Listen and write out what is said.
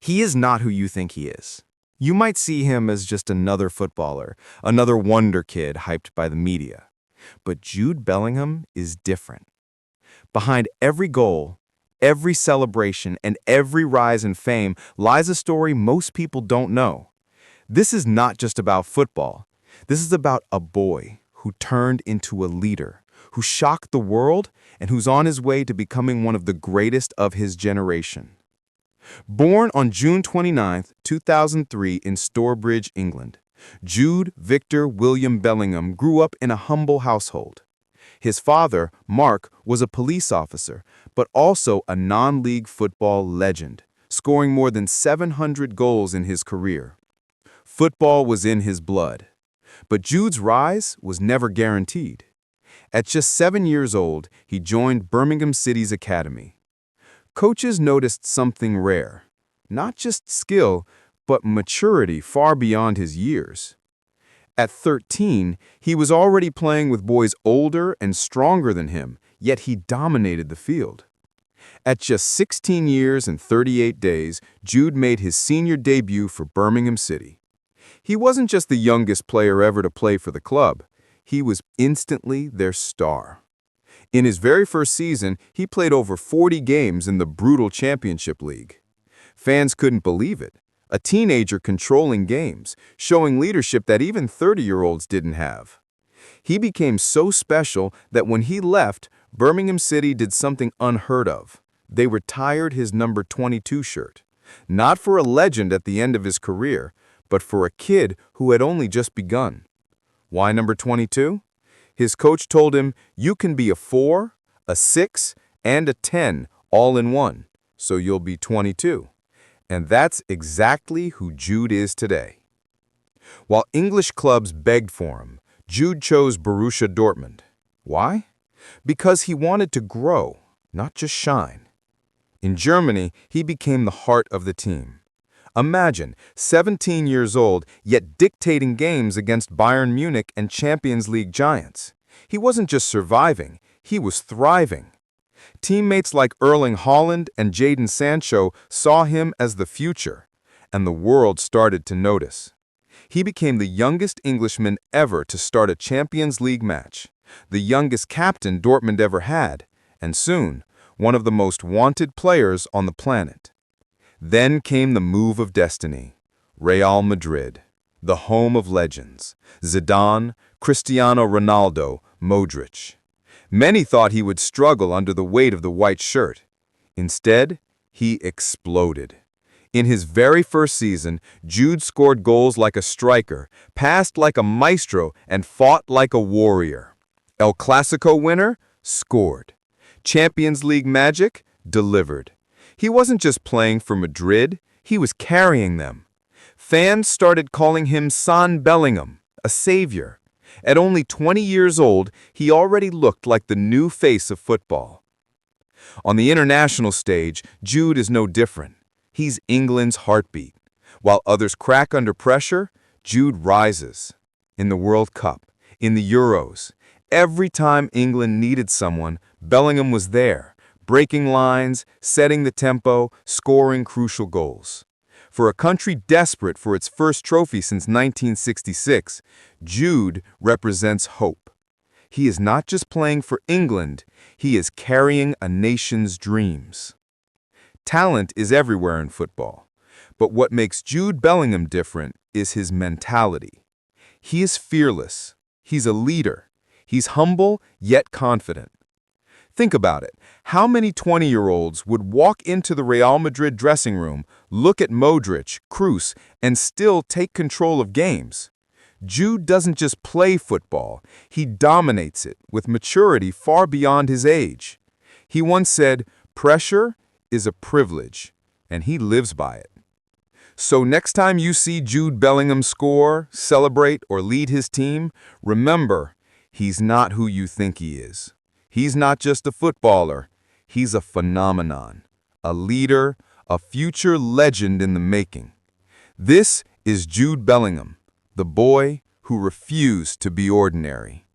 He is not who you think he is. You might see him as just another footballer, another wonder kid hyped by the media. But Jude Bellingham is different. Behind every goal, every celebration, and every rise in fame lies a story most people don't know. This is not just about football. This is about a boy who turned into a leader, who shocked the world, and who's on his way to becoming one of the greatest of his generation. Born on June 29, 2003 in Stourbridge, England, Jude Victor William Bellingham grew up in a humble household. His father, Mark, was a police officer, but also a non-league football legend, scoring more than 700 goals in his career. Football was in his blood. But Jude's rise was never guaranteed. At just 7 years old, he joined Birmingham City's academy. Coaches noticed something rare, not just skill, but maturity far beyond his years. At 13, he was already playing with boys older and stronger than him, yet he dominated the field. At just 16 years and 38 days, Jude made his senior debut for Birmingham City. He wasn't just the youngest player ever to play for the club. He was instantly their star. In his very first season, he played over 40 games in the brutal Championship League. Fans couldn't believe it. A teenager controlling games, showing leadership that even 30-year-olds didn't have. He became so special that when he left, Birmingham City did something unheard of. They retired his number 22 shirt. Not for a legend at the end of his career, but for a kid who had only just begun. Why number 22? His coach told him, "You can be a 4, a 6, and a 10 all in one, so you'll be 22. And that's exactly who Jude is today. While English clubs begged for him, Jude chose Borussia Dortmund. Why? Because he wanted to grow, not just shine. In Germany, he became the heart of the team. Imagine, 17 years old, yet dictating games against Bayern Munich and Champions League giants. He wasn't just surviving, he was thriving. Teammates like Erling Haaland and Jadon Sancho saw him as the future, and the world started to notice. He became the youngest Englishman ever to start a Champions League match, the youngest captain Dortmund ever had, and soon, one of the most wanted players on the planet. Then came the move of destiny. Real Madrid, the home of legends. Zidane, Cristiano Ronaldo, Modric. Many thought he would struggle under the weight of the white shirt. Instead, he exploded. In his very first season, Jude scored goals like a striker, passed like a maestro, and fought like a warrior. El Clasico winner? Scored. Champions League magic? Delivered. He wasn't just playing for Madrid, he was carrying them. Fans started calling him Son Bellingham, a savior. At only 20 years old, he already looked like the new face of football. On the international stage, Jude is no different. He's England's heartbeat. While others crack under pressure, Jude rises. In the World Cup, in the Euros, every time England needed someone, Bellingham was there, breaking lines, setting the tempo, scoring crucial goals. For a country desperate for its first trophy since 1966, Jude represents hope. He is not just playing for England, he is carrying a nation's dreams. Talent is everywhere in football, but what makes Jude Bellingham different is his mentality. He is fearless, he's a leader, he's humble yet confident. Think about it. How many 20-year-olds would walk into the Real Madrid dressing room, look at Modric, Kroos, and still take control of games? Jude doesn't just play football, he dominates it with maturity far beyond his age. He once said, "Pressure is a privilege," and he lives by it. So next time you see Jude Bellingham score, celebrate, or lead his team, remember, he's not who you think he is. He's not just a footballer, he's a phenomenon, a leader, a future legend in the making. This is Jude Bellingham, the boy who refused to be ordinary.